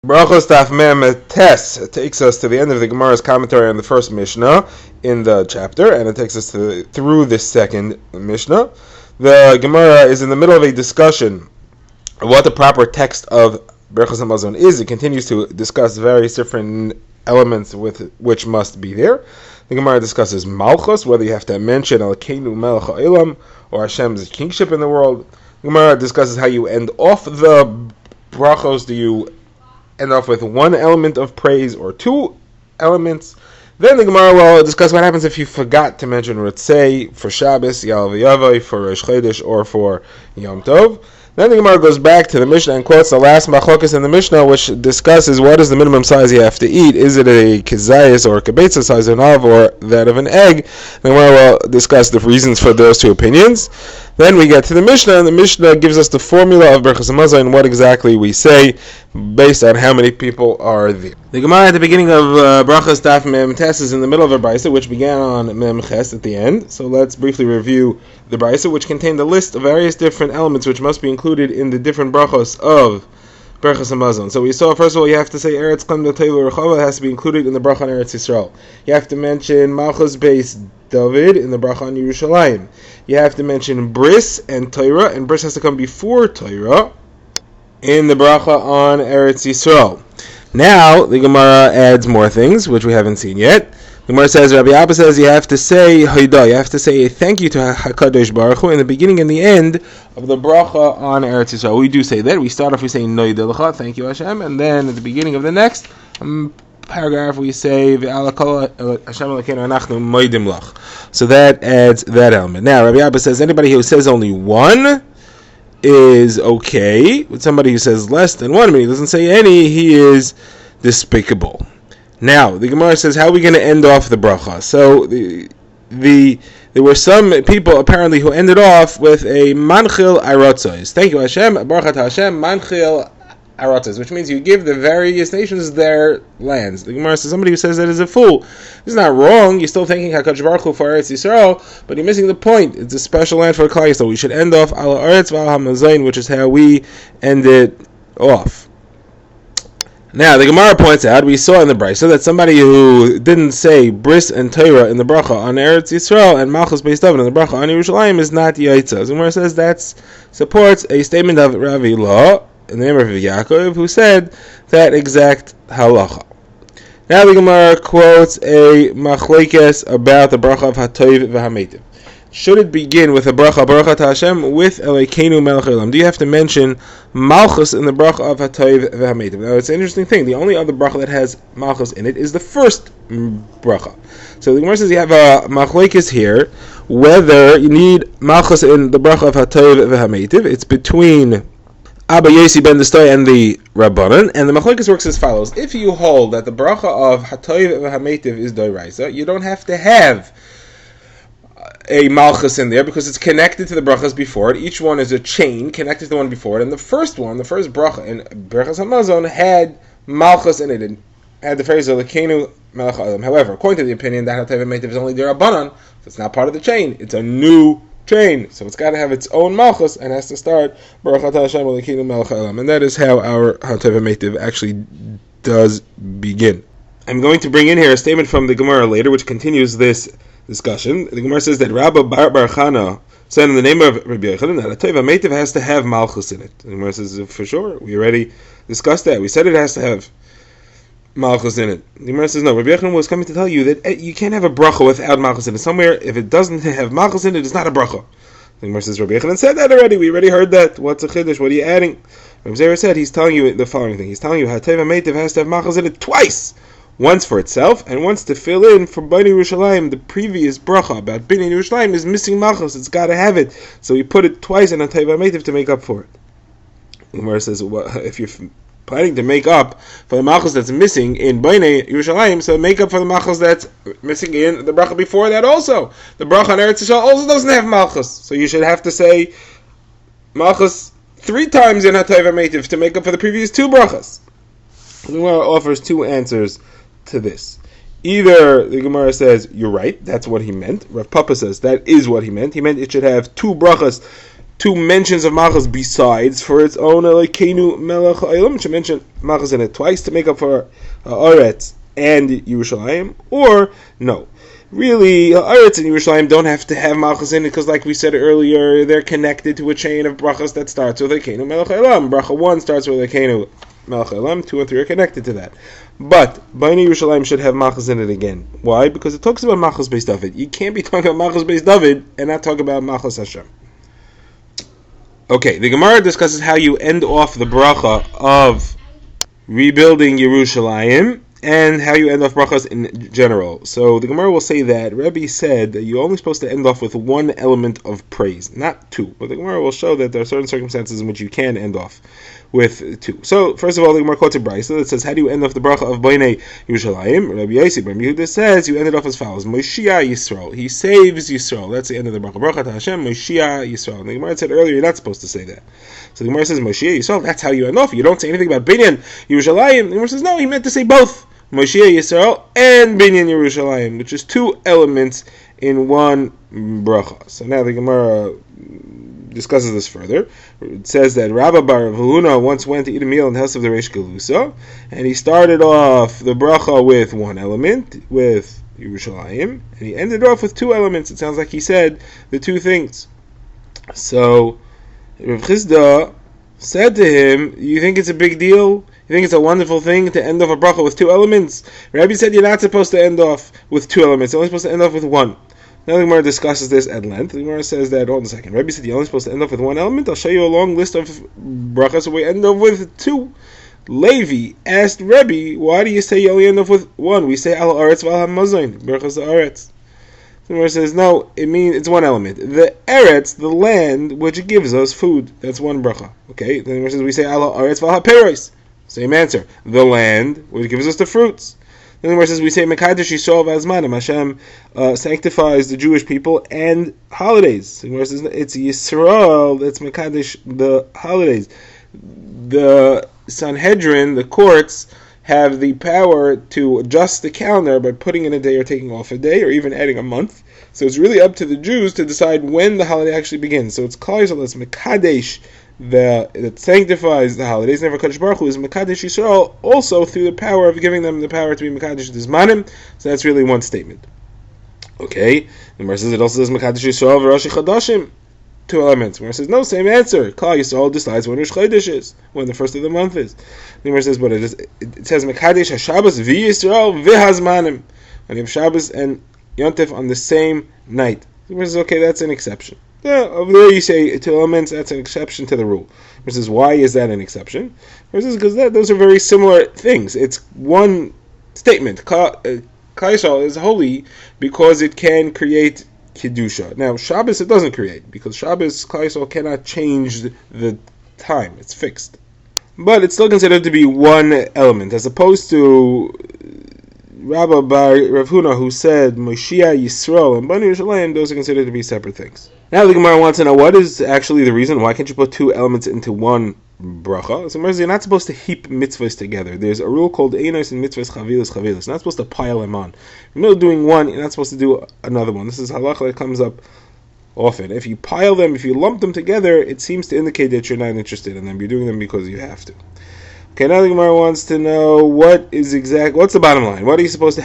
Brachos Daf Tes takes us to the end of the Gemara's commentary on the first Mishnah in the chapter, and it takes us through the second Mishnah. The Gemara is in the middle of a discussion of what the proper text of Brachos Hamazon is. It continues to discuss various different elements with which must be there. The Gemara discusses Malchus, whether you have to mention Elokeinu Melech HaOlam or Hashem's kingship in the world. The Gemara discusses how you end off the brachos. Do you end off with one element of praise or two elements? Then the Gemara will discuss what happens if you forgot to mention Ritzei for Shabbos, Ya'al V'Yavai, for Rosh Chodesh, or for Yom Tov. Then the Gemara goes back to the Mishnah and quotes the last machlokas in the Mishnah, which discusses what is the minimum size you have to eat. Is it a concise or a kibetza size of an av, or that of an egg? The Gemara will discuss the reasons for those two opinions. Then we get to the Mishnah, and the Mishnah gives us the formula of Brachos Hamazon and what exactly we say based on how many people are there. The Gemara at the beginning of Brachos Daf Mem Tes is in the middle of a brisa, which began on Mem Ches at the end. So let's briefly review the brisa, which contained a list of various different elements which must be included in the different brachos of Brachos Hamazon. So we saw, first of all, you have to say Eretz Klam Teilu Rechava has to be included in the bracha on Eretz Yisrael. You have to mention Malchus Beis David in the bracha on Yerushalayim. You have to mention Bris and Torah, and Bris has to come before Torah in the bracha on Eretz Yisrael. Now the Gemara adds more things which we haven't seen yet. The Gemara says, Rabbi Abba says, you have to say Haidah, you have to say a thank you to HaKadosh Baruch Hu in the beginning and the end of the bracha on Eretz Yisrael. We do say that. We start off with saying Noida L'cha, thank you Hashem, and then at the beginning of the next paragraph we say Ve'ala kol Hashem Elokeinu anachnu moedim lach. So that adds that element. Now Rabbi Abba says anybody who says only one is okay. With somebody who says less than one, I mean he doesn't say any, he is despicable. Now the Gemara says, how are we going to end off the bracha? So there were some people apparently who ended off with a manchil aratzos. Thank you Hashem, baruch atah Hashem, manchil aratzos, which means you give the various nations their lands. The Gemara says somebody who says that is a fool. It's not wrong. You're still thanking HaKadosh Baruch Hu for Eretz Yisrael, but you're missing the point. It's a special land for Klal Yisrael. We should end off ala Eretz v'al Hamazon, which is how we end it off. Now, the Gemara points out, we saw in the brisa that somebody who didn't say Bris and Torah in the bracha on Eretz Yisrael and Malchus Beis David in the bracha on Yerushalayim is not Yaitza. The Gemara says that supports a statement of Rav Ilah in the name of Yaakov, who said that exact halacha. Now the Gemara quotes a machlekes about the bracha of Hatoiv v'Hametiv. Should it begin with a bracha, Baruch Atah Hashem, with Elokeinu Melech HaOlam? Do you have to mention Malchus in the bracha of Hatoiv v'Hametiv? Now it's an interesting thing. The only other bracha that has Malchus in it is the first bracha. So the Gemara says you have a machlekes here, whether you need Malchus in the bracha of Hatoiv v'Hametiv. It's between Abba Yossi ben Destoy and the Rabbanan, and the machlekes works as follows. If you hold that the bracha of Hatoiv v'Hametiv is doiraisa, you don't have to have a malchus in there because it's connected to the brachas before it. Each one is a chain connected to the one before it, and the first bracha in Brachos Hamazon had malchus in it. It had the phrase Elokeinu Melech HaOlam. However, according to the opinion that Hatoiv v'Hametiv is only D'Rabbanan, so it's not part of the chain. It's a new chain, so it's got to have its own malchus and has to start Baruch Atah Hashem Elokeinu Melech HaOlam, and that is how our Hatoiv v'Hametiv actually does begin. I'm going to bring in here a statement from the Gemara later, which continues this discussion. The Gemara says that Rabbi Bar Chana said in the name of Rabbi Yochanan that Hatoiv v'Hametiv has to have malchus in it. The Gemara says, for sure, we already discussed that. We said it has to have malchus in it. The Gemara says, no, Rabbi Yochanan was coming to tell you that you can't have a bracha without malchus in it. Somewhere, if it doesn't have malchus in it, it's not a bracha. The Gemara says, Rabbi Yochanan said that already. We already heard that. What's a chiddush? What are you adding? Rabbi Zera said, he's telling you the following thing. He's telling you Hatoiv v'Hametiv has to have malchus in it twice. Once for itself, and once to fill in for Bnei Yerushalayim. The previous bracha about Bnei Yerushalayim is missing malchus. It's got to have it. So we put it twice in Hatoiv v'Hametiv to make up for it. The Gemara says, well, if you're planning to make up for the malchus that's missing in Bnei Yerushalayim, so make up for the malchus that's missing in the bracha before that also. The bracha on Eretz Yisrael also doesn't have malchus. So you should have to say malchus 3 times in Hatoiv v'Hametiv to make up for the previous 2 brachas. The Gemara offers 2 answers to this. Either the Gemara says, you're right, that's what he meant. Rav Papa says, that is what he meant. He meant it should have 2 brachas two mentions of Malchus besides for its own Elokeinu Melech Ha'olam, which mention Malchus in it twice to make up for Haaretz and Yerushalayim, or no. Really, Haaretz and Yerushalayim don't have to have Malchus in it because, like we said earlier, they're connected to a chain of brachas that starts with Elokeinu Melech Ha'olam. Bracha 1 starts with Elokeinu Melech Ha'olam, 2 and 3 are connected to that. But Bnei Yerushalayim should have Malchus in it again. Why? Because it talks about Malchus Beis David. You can't be talking about Malchus Beis David and not talk about Malchus Hashem. Okay, the Gemara discusses how you end off the bracha of rebuilding Yerushalayim and how you end off brachas in general. So the Gemara will say that Rebbe said that you're only supposed to end off with one element of praise, not two. But the Gemara will show that there are certain circumstances in which you can end off with two. So first of all, the Gemara quotes a brayso that says, how do you end off the bracha of Bnei Yerushalayim? Rabbi Yossi ben Yehuda says you end it off as follows: Moshiach Yisrael, he saves Yisrael. That's the end of the bracha. Bracha to Hashem, Moshiach Yisrael. And the Gemara said earlier you're not supposed to say that. So the Gemara says Moshiach Yisrael. That's how you end off. You don't say anything about Binyan Yerushalayim. The Gemara says no, he meant to say both Moshiach Yisrael and Binyan Yerushalayim, which is two elements in one bracha. So now the Gemara discusses this further. It says that Rabba bar Huna once went to eat a meal in the house of the Reish Galusa, and he started off the bracha with one element, with Yerushalayim, and he ended off with two elements. It sounds like he said the two things. So Rav Chisda said to him, you think it's a big deal? You think it's a wonderful thing to end off a bracha with two elements? Rabbi said you're not supposed to end off with two elements. You're only supposed to end off with one. Now the Gemara discusses this at length. The Gemara says that, hold on a second, Rabbi said you're only supposed to end off with one element. I'll show you a long list of brachas where we end off with two. Levi asked Rabbi, why do you say you only end off with one? We say al aretz v'al hamazoin, brachas aretz. The Gemara says no, it means it's one element. The eretz, the land, which gives us food, that's one bracha. Okay, then the Gemara says we say al aretz v'al haperos. Same answer. The land, which gives us the fruits. Then the Gemara says we say Mekadesh Yisrael v'Azmanim. Hashem sanctifies the Jewish people and holidays. The Gemara says it's Yisrael that's Mekadesh the holidays. The Sanhedrin, the courts, have the power to adjust the calendar by putting in a day or taking off a day or even adding a month. So it's really up to the Jews to decide when the holiday actually begins. So it's Klal Yisrael that's Mekadesh that sanctifies the holidays. Never Kadosh Baruch Hu is Mekadesh Yisrael also through the power of giving them the power to be Mekadesh Dizmanim. So that's really one statement. Okay, the Gemara says it also says Mekadesh Yisrael v'Rosh Chodashim. Two elements. The Gemara says no, same answer. Klal Yisrael decides when Rosh Chodesh is, when the first of the month is. The Gemara says, but it says Mekadesh HaShabbos v'Yisrael v'Hazmanim. When you have Shabbos and Yontif on the same night. The Gemara says okay, that's an exception. Yeah, over there you say two elements, that's an exception to the rule. Versus why is that an exception? Versus because those are very similar things. It's one statement. Klal Yisrael is holy because it can create Kedusha. Now Shabbos it doesn't create, because Shabbos, Klal Yisrael cannot change the time. It's fixed. But it's still considered to be one element, as opposed to Rabba bar Rav Huna, who said Moshiach Yisrael and Bnei Yerushalayim, those are considered to be separate things. Now the Gemara wants to know what is actually the reason why can't you put two elements into one bracha? So you're not supposed to heap mitzvahs together. There's a rule called Einos and mitzvahs chavilas. You're not supposed to pile them on. You're not doing one, you're not supposed to do another one. This is halacha that comes up often. If you pile them, if you lump them together, it seems to indicate that you're not interested in them. You're doing them because you have to. Okay, now the Gemara wants to know what's the bottom line? How are you supposed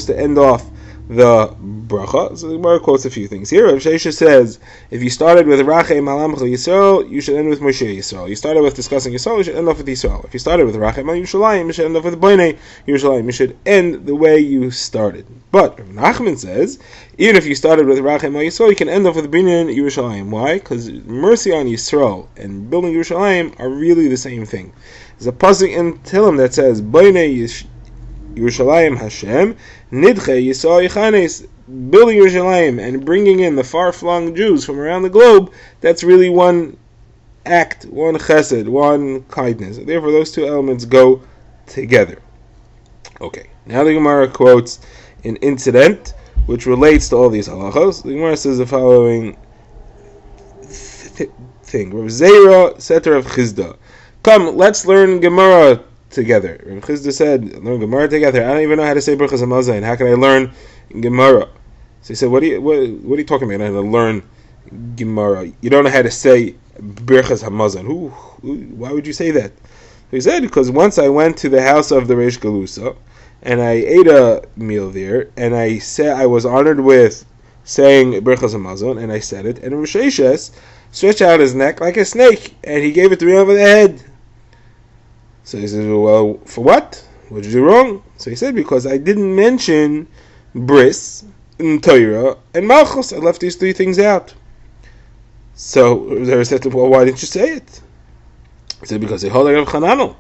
to end off the bracha? So the Gemara quotes a few things here. Rav Shesha says, if you started with Rachem Alamcha Yisrael, you should end with Moshe Yisrael. You started with discussing Yisrael, you should end off with Yisrael. If you started with Rachem Al Yerushalayim, you should end off with Bnei Yerushalayim. You should end the way you started. But Rav Nachman says, even if you started with Rachem Al Yisrael, you can end off with Binyan Yerushalayim. Why? Because mercy on Yisrael and building Yerushalayim are really the same thing. There's a pasuk in Tehillim that says, Bnei Yerushalayim Hashem, Nidche Yisrael Yichanes, building Yerushalayim and bringing in the far-flung Jews from around the globe. That's really one act, one chesed, one kindness. Therefore, those two elements go together. Okay, now the Gemara quotes an incident which relates to all these halachos. The Gemara says the following thing. Rav Zera said to Rav Chisda, come, let's learn Gemara together. Rav Chisda said, learn Gemara together. I don't even know how to say Brachos Hamazon. How can I learn Gemara? So he said, what are you talking about? I have to learn Gemara, you don't know how to say Brachos Hamazon. Why would you say that? He said, because once I went to the house of the Reish Galusa, and I ate a meal there, and I said I was honored with saying Brachos Hamazon, and I said it, and Rosh Hashanah stretched out his neck like a snake, and he gave it to me over the head. So he said, well, for what? What did you do wrong? So he said, because I didn't mention Bris, Torah, and Malchus. I left these three things out. So they said to him, well, why didn't you say it? He said, because they hold like Rav Chananel.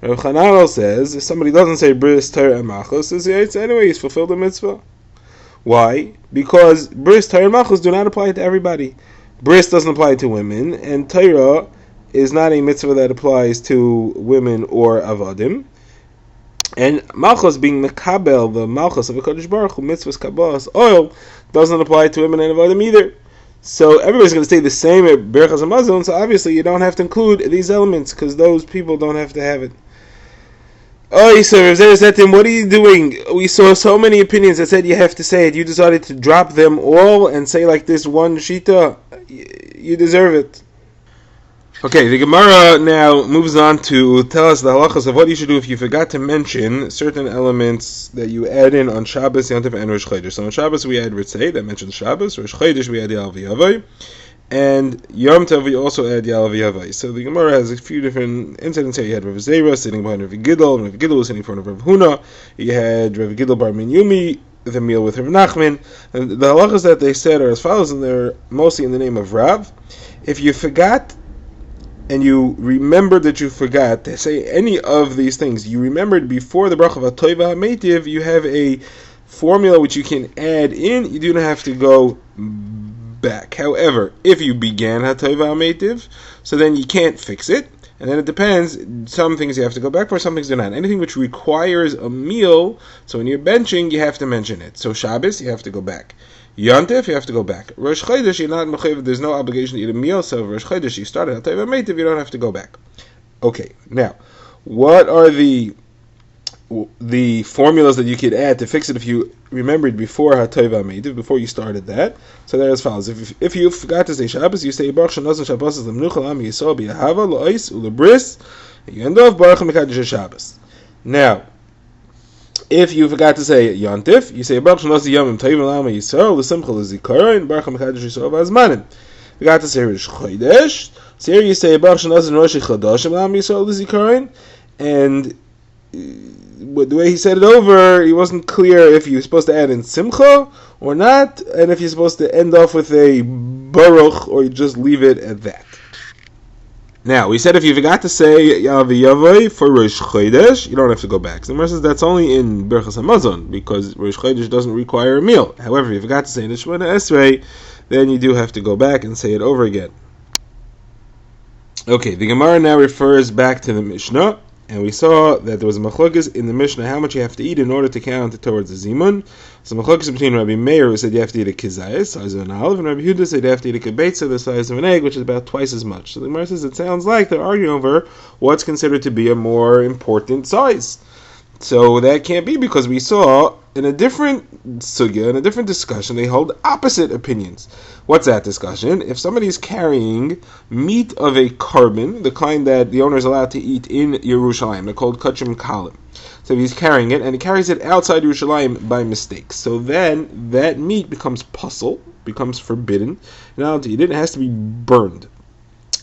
Rav Chananel says, if somebody doesn't say Bris, Torah, and Malchus, anyway, he's fulfilled the mitzvah. Why? Because Bris, Torah, and Malchus do not apply to everybody. Bris doesn't apply to women, and Torah is not a mitzvah that applies to women or avadim. And Malchus, being Mekabel, the Malchus of the Kodesh Baruch Hu, mitzvahs, kabbalas, oil, doesn't apply to women and avadim either. So everybody's going to stay the same at Brachos Hamazon, so obviously you don't have to include these elements, because those people don't have to have it. Oh, so Rav Zera said to him, what are you doing? We saw so many opinions that said you have to say it. You decided to drop them all and say like this one shita. You deserve it. Okay, the Gemara now moves on to tell us the halachas of what you should do if you forgot to mention certain elements that you add in on Shabbos, Yom Tov, and Rosh Chodesh. So on Shabbos we add Ritzei, that mentions Shabbos. Rosh Chodesh we add Ya'al V'Yavai. And Yom Tov we also add Ya'al V'Yavai. So the Gemara has a few different incidents here. You had Rav Zera sitting behind Rav Gidl, and Rav Gidl was sitting in front of Rav Huna. You had Rav Gidl Bar Minyumi, the meal with Rav Nachman. And the halachas that they said are as follows, and they're mostly in the name of Rav. If you forgot and you remembered that you forgot to say any of these things, you remembered before the bracha of Atoiva HaMeitiv, you have a formula which you can add in. You do not have to go back. However, if you began Atoiva HaMeitiv, so then you can't fix it. And then it depends. Some things you have to go back for, some things do not. Anything which requires a meal, so when you're benching, you have to mention it. So Shabbos, you have to go back. Yom Tov, you have to go back. Rosh Chodesh, you're not mechayev, there's no obligation to eat a meal, so Rosh Chodesh, you started Atoiva HaMeitiv, you don't have to go back. Okay, now, what are the formulas that you could add to fix it if you remembered before Atoiva HaMeitiv, before you started that? So they're as follows. If you forgot to say Shabbos, you say Baruch Shanazon Shabbos L'Menucha L'Am Yisrael B'Yahava L'Ois U'Lebris, and you end off Baruch HaMekadosh Shabbos. Now, if you forgot to say Yom Tov, you say Baruch Shanazon Yom Tovim L'Am Yisrael L'Simcha L'Zikaron and Baruch HaMekadosh Yisrael B'Azmanim. Forgot to say Rosh Chodesh, so here you say Baruch Shanazon Rosh Chodashim L'Am Yisrael L'Zikaron, and the way he said it over, he wasn't clear if you're supposed to add in Simcha or not, and if you're supposed to end off with a Baruch, or you just leave it at that. Now, we said if you forgot to say Ya'al V'Yavai for Rosh Chodesh, you don't have to go back. So the Gemara says that's only in Brachos Hamazon, because Rosh Chodesh doesn't require a meal. However, if you forgot to say in the Shemona Esrei, then you do have to go back and say it over again. Okay, the Gemara now refers back to the Mishnah, and we saw that there was a machlokes in the Mishnah how much you have to eat in order to count it towards the zimun. So machlokes between Rabbi Meir, who said you have to eat a kizayis, size of an olive, and Rabbi Yehuda said you have to eat a kibetza, the size of an egg, which is about twice as much. So the Gemara says it sounds like they're arguing over what's considered to be a more important size. So that can't be, because we saw in a different sugya, in a different discussion, they hold opposite opinions. What's that discussion? If somebody's carrying meat of a carbon, the kind that the owner is allowed to eat in Yerushalayim, they're called kachim kalim. So if he's carrying it, and he carries it outside Yerushalayim by mistake, so then that meat becomes puzzle, becomes forbidden, and allowed to eat it, it has to be burned.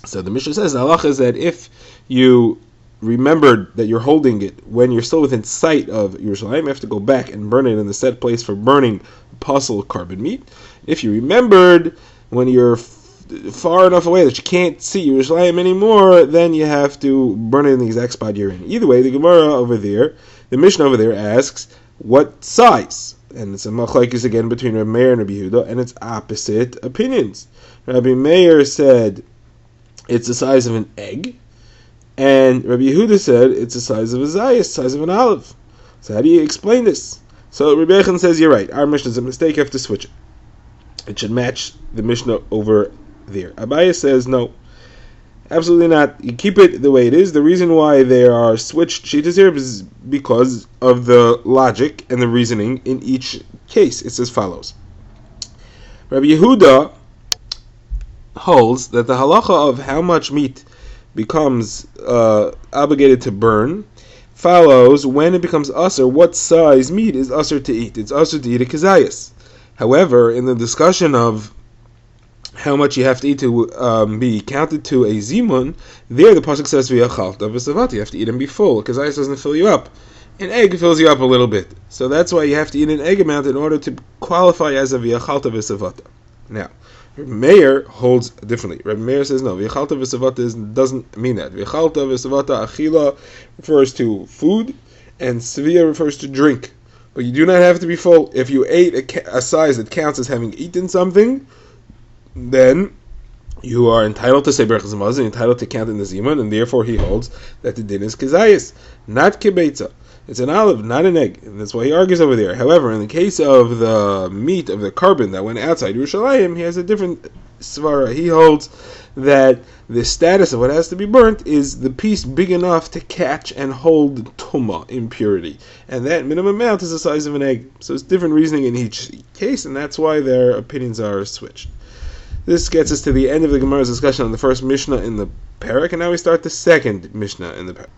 So the Mishnah says, the halacha is that if you remembered that you're holding it when you're still within sight of Yerushalayim, you have to go back and burn it in the set place for burning puzzle carbon meat. If you remembered when you're far enough away that you can't see Yerushalayim anymore, then you have to burn it in the exact spot you're in. Either way, the Gemara over there, the Mishnah over there asks, what size? And it's a machlokes again between Rabbi Meir and Rabbi Yehuda, and it's opposite opinions. Rabbi Meir said it's the size of an egg, and Rabbi Yehuda said it's the size of a zayis, size of an olive. So how do you explain this? So Rabbi Echon says, you're right, our Mishnah is a mistake, you have to switch it. It should match the Mishnah over there. Abaye says, no, absolutely not. You keep it the way it is. The reason why there are switched shittas here is because of the logic and the reasoning in each case. It's as follows. Rabbi Yehuda holds that the halacha of how much meat becomes obligated to burn follows when it becomes usher, what size meat is usher to eat. It's usher to eat a concise. However, in the discussion of how much you have to eat to be counted to a zimun, there the pasuk says v'yachalta v'savata. You have to eat and be full. A concise doesn't fill you up. An egg fills you up a little bit. So that's why you have to eat an egg amount in order to qualify as a v'yachalta v'savata. Now, Rabbi Meir holds differently. Rabbi Meir says no, v'yachalta v'savata doesn't mean that. V'yachalta v'savata achila refers to food, and svia refers to drink. But you do not have to be full. If you ate a size that counts as having eaten something, then you are entitled to say Brachos Daf, entitled to count in the zimun, and therefore he holds that the din is concise, not kibeitza. It's an olive, not an egg, and that's why he argues over there. However, in the case of the meat of the carbon that went outside Yerushalayim, he has a different svara. He holds that the status of what has to be burnt is the piece big enough to catch and hold tuma, impurity, and that minimum amount is the size of an egg. So it's different reasoning in each case, and that's why their opinions are switched. This gets us to the end of the Gemara's discussion on the first Mishnah in the parak, and now we start the second Mishnah in the parak.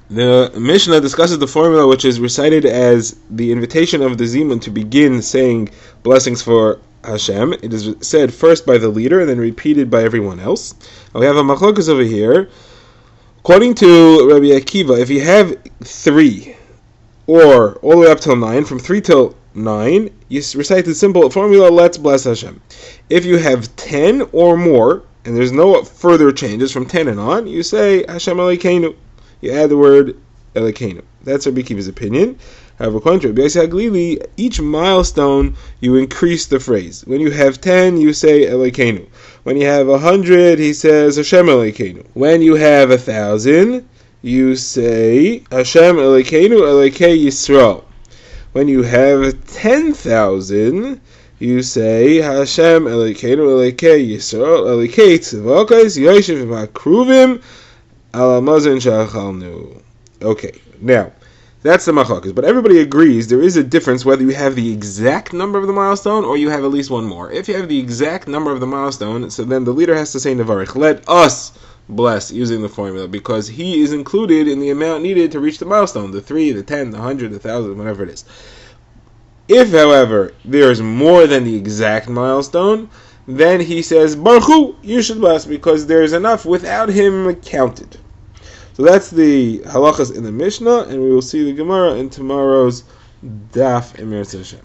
The Mishnah discusses the formula which is recited as the invitation of the Zimun to begin saying blessings for Hashem. It is said first by the leader and then repeated by everyone else. Now we have a machlokas over here. According to Rabbi Akiva, if you have 3 or all the way up till 9, from 3 till 9, you recite the simple formula, let's bless Hashem. If you have 10 or more, and there's no further changes from 10 and on, you say Hashem Elokeinu. You add the word Elokeinu. That's Rabbi Akiva's opinion. However, according to Rabbi Yossi Haglili, each milestone you increase the phrase. When you have 10, you say Elokeinu. When you have 100, he says Hashem Elokeinu. When you have 1,000, you say Hashem Elokeinu Elokei Yisrael. When you have 10,000, you say Hashem Elokeinu Elokei Yisrael Elokei Tzivokos Yoshev V'Makruvim Ala Mazon Shachalnu. Okay, now that's the machlokas, but everybody agrees there is a difference whether you have the exact number of the milestone or you have at least one more. If you have the exact number of the milestone, so then the leader has to say Nevarich, let us bless, using the formula, because he is included in the amount needed to reach the milestone, the 3, the 10, the 100, the 1,000, whatever it is. If, however, there is more than the exact milestone, then he says, Baruch Hu, you should bless, because there is enough without him counted. So that's the halachas in the Mishnah, and we will see the Gemara in tomorrow's Daf Emir Hashem.